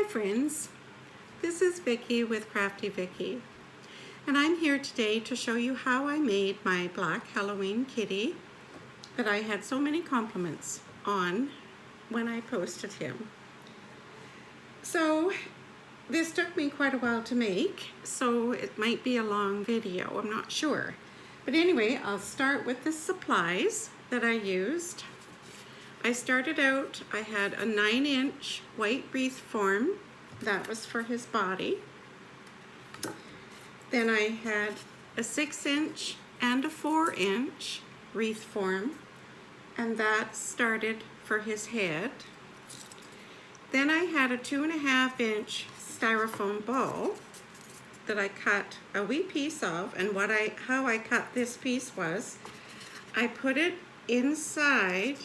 friends, this is Vicki with Crafty Vicki, and I'm here today to show you how I made my black Halloween kitty that I had so many compliments on when I posted him. So this took me quite a while to make, so it might be a long video, I'm not sure. But anyway, I'll start with the supplies that I used. I started out, I had a 9-inch white wreath form. That was for his body. Then I had a 6-inch and a 4-inch wreath form, and that started for his head. Then I had a 2.5-inch styrofoam ball that I cut a wee piece of, and how I cut this piece was, I put it inside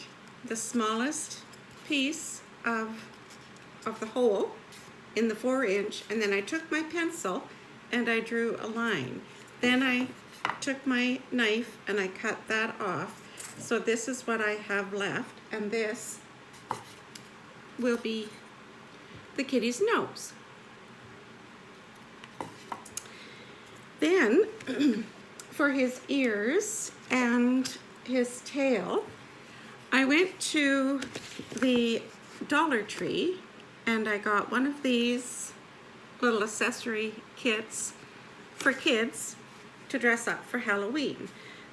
the smallest piece of the hole in the 4-inch, and then I took my pencil and I drew a line. Then I took my knife and I cut that off. So this is what I have left, and this will be the kitty's nose. Then for his ears and his tail, I went to the Dollar Tree and I got one of these little accessory kits for kids to dress up for Halloween.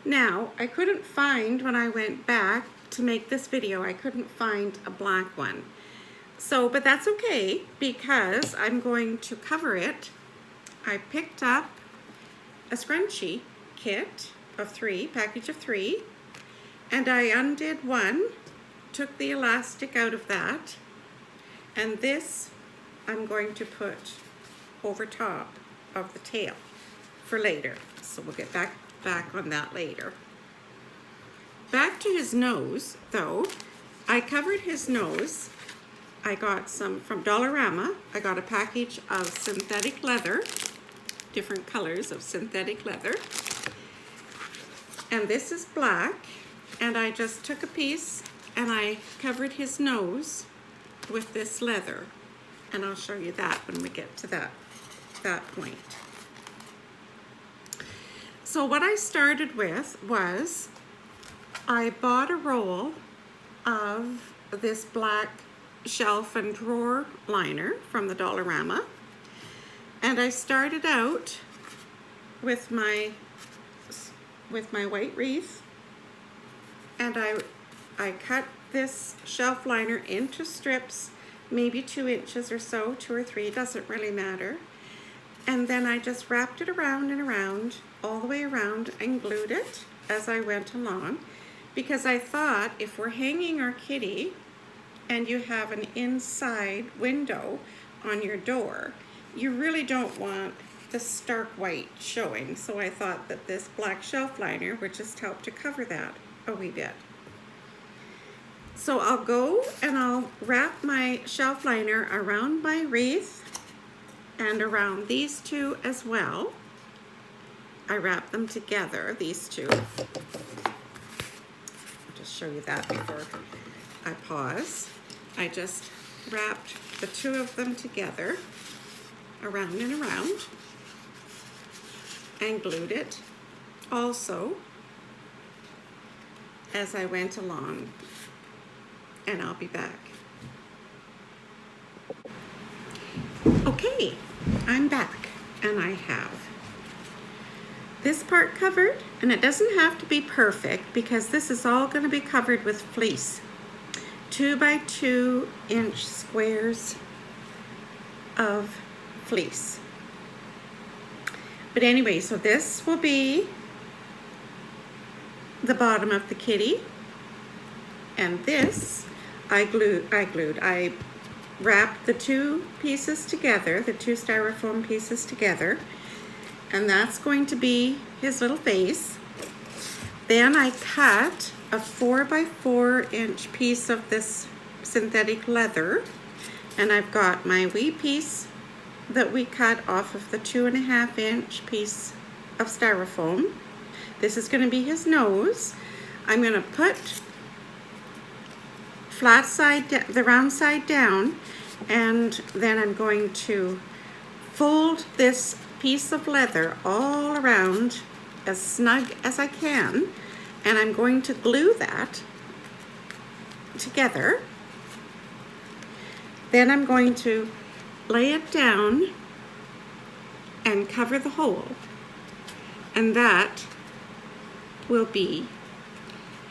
Now, I couldn't find, when I went back to make this video, I couldn't find a black one. So, but that's okay, because I'm going to cover it. I picked up a scrunchie kit of 3, package of 3, and I undid one, took the elastic out of that, and this I'm going to put over top of the tail for later. So we'll get back on that later. Back to his nose, though. I covered his nose. I got some from Dollarama. I got a package of synthetic leather, different colors of synthetic leather. And this is black. And I just took a piece and I covered his nose with this leather. And I'll show you that when we get to that point. So what I started with was, I bought a roll of this black shelf and drawer liner from the Dollarama. And I started out with my white wreath. And I cut this shelf liner into strips, maybe 2 inches or so, 2 or 3, doesn't really matter. And then I just wrapped it around and around, all the way around, and glued it as I went along. Because I thought, if we're hanging our kitty and you have an inside window on your door, you really don't want the stark white showing. So I thought that this black shelf liner would just help to cover that a wee bit. So I'll go and I'll wrap my shelf liner around my wreath and around these two as well. I wrap them together, these two. I'll just show you that before I pause. I just wrapped the two of them together around and around and glued it also as I went along, and I'll be back. Okay, I'm back, and I have this part covered, and it doesn't have to be perfect because this is all going to be covered with fleece. 2 by 2 inch squares of fleece. But anyway, so this will be the bottom of the kitty, and this I wrapped the 2 pieces together, the 2 styrofoam pieces together, and that's going to be his little face. Then I cut a 4 by 4 inch piece of this synthetic leather, and I've got my wee piece that we cut off of the 2.5 inch piece of styrofoam. This is going to be his nose. I'm going to put flat side, the round side down, And then I'm going to fold this piece of leather all around as snug as I can, and I'm going to glue that together. Then I'm going to lay it down and cover the hole, and that will be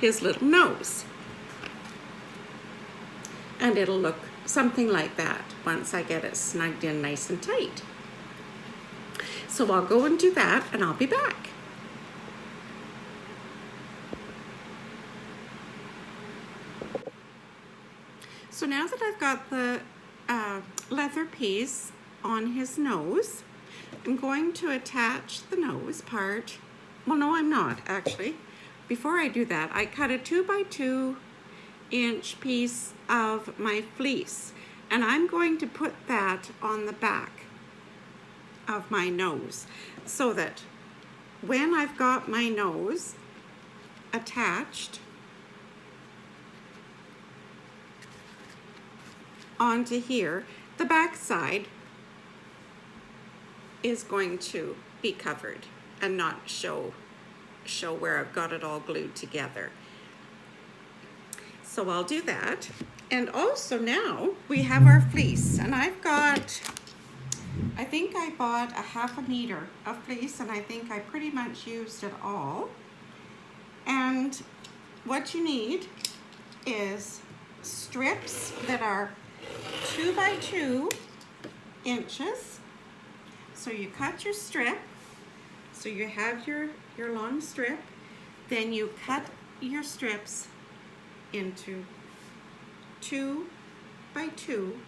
his little nose. And it'll look something like that once I get it snugged in nice and tight. So I'll go and do that, and I'll be back. So now that I've got the leather piece on his nose, I'm going to attach the nose part. Well, no, I'm not actually. Before I do that, I cut a 2 by 2 inch piece of my fleece, and I'm going to put that on the back of my nose so that when I've got my nose attached onto here, the back side is going to be covered and not show where I've got it all glued together. So I'll do that. And also now we have our fleece, and I think I bought a 1/2 meter of fleece, and I think I pretty much used it all. And what you need is strips that are 2 by 2 inches. So you cut your strip, so you have your long strip, then you cut your strips into 2 by 2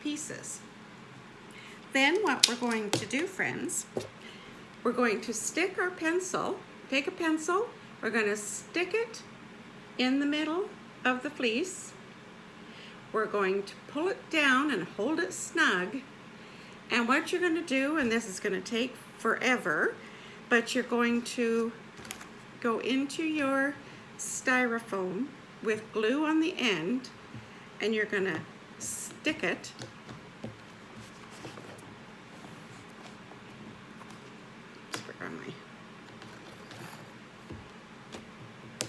pieces. Then what we're going to do, friends, we're going to stick our pencil, take a pencil, we're going to stick it in the middle of the fleece. We're going to pull it down and hold it snug. And what you're going to do, and this is going to take forever, but you're going to go into your styrofoam with glue on the end, and you're going to stick it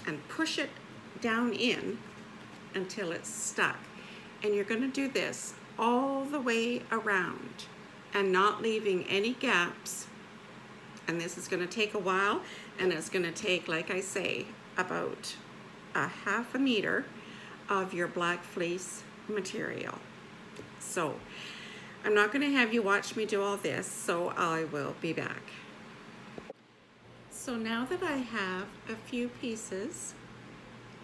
and push it down in until it's stuck. And you're going to do this all the way around and not leaving any gaps. And this is going to take a while, and it's going to take, like I say, about a 1/2 meter of your black fleece material. So I'm not going to have you watch me do all this, so I will be back. So now that I have a few pieces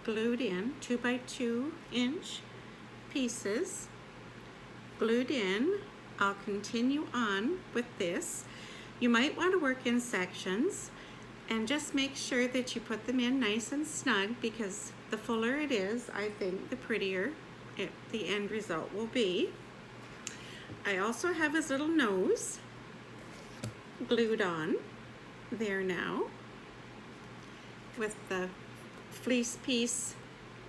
glued in, 2 by 2 inch pieces glued in, I'll continue on with this. You might want to work in sections, and just make sure that you put them in nice and snug, because the fuller it is, I think the prettier the end result will be. I also have his little nose glued on there now with the fleece piece.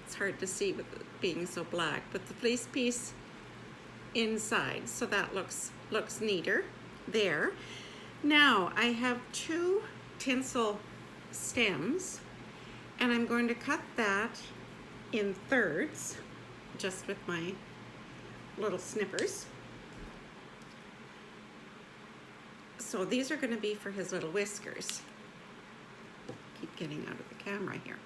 It's hard to see with it being so black, but the fleece piece inside, so that looks neater there. Now I have 2 tinsel stems, and I'm going to cut that in thirds just with my little snippers. So these are going to be for his little whiskers. Keep getting out of the camera here.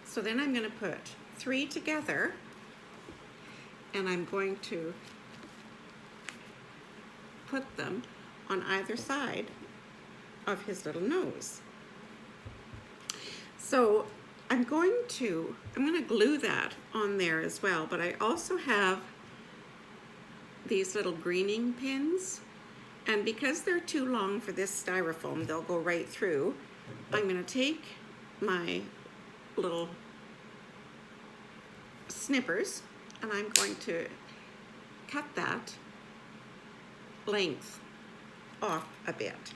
So then I'm going to put 3 together, and I'm going to put them on either side of his little nose. So I'm going to glue that on there as well, but I also have these little greening pins, and because they're too long for this styrofoam, they'll go right through. I'm going to take my little snippers, and I'm going to cut that length off a bit.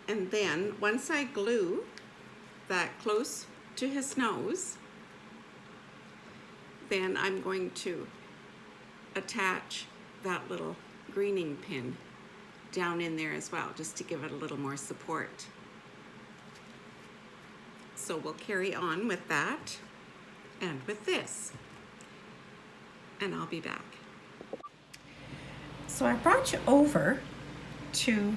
And then once I glue that close to his nose, then I'm going to attach that little greening pin down in there as well, just to give it a little more support. So we'll carry on with that and with this, and I'll be back. So I brought you over to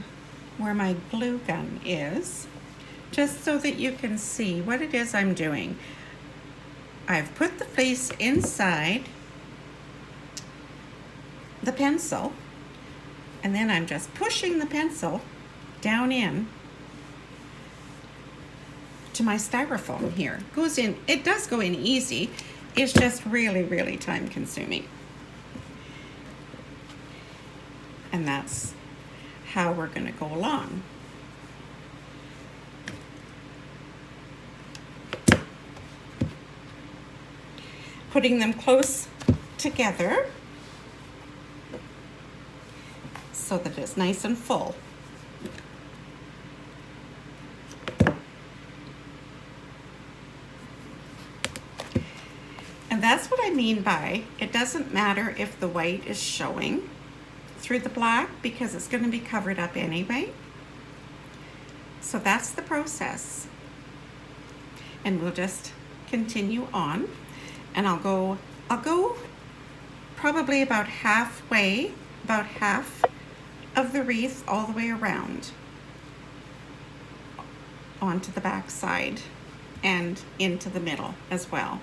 where my glue gun is, just so that you can see what it is I'm doing. I've put the fleece inside the pencil, and then I'm just pushing the pencil down in to my styrofoam here. Goes in, it does go in easy, it's just really, really time consuming. And that's how we're gonna go along. Putting them close together so that it's nice and full. And that's what I mean by, it doesn't matter if the white is showing through the black, because it's going to be covered up anyway. So that's the process. And we'll just continue on, and I'll go probably about halfway, about half of the wreath all the way around onto the back side and into the middle as well.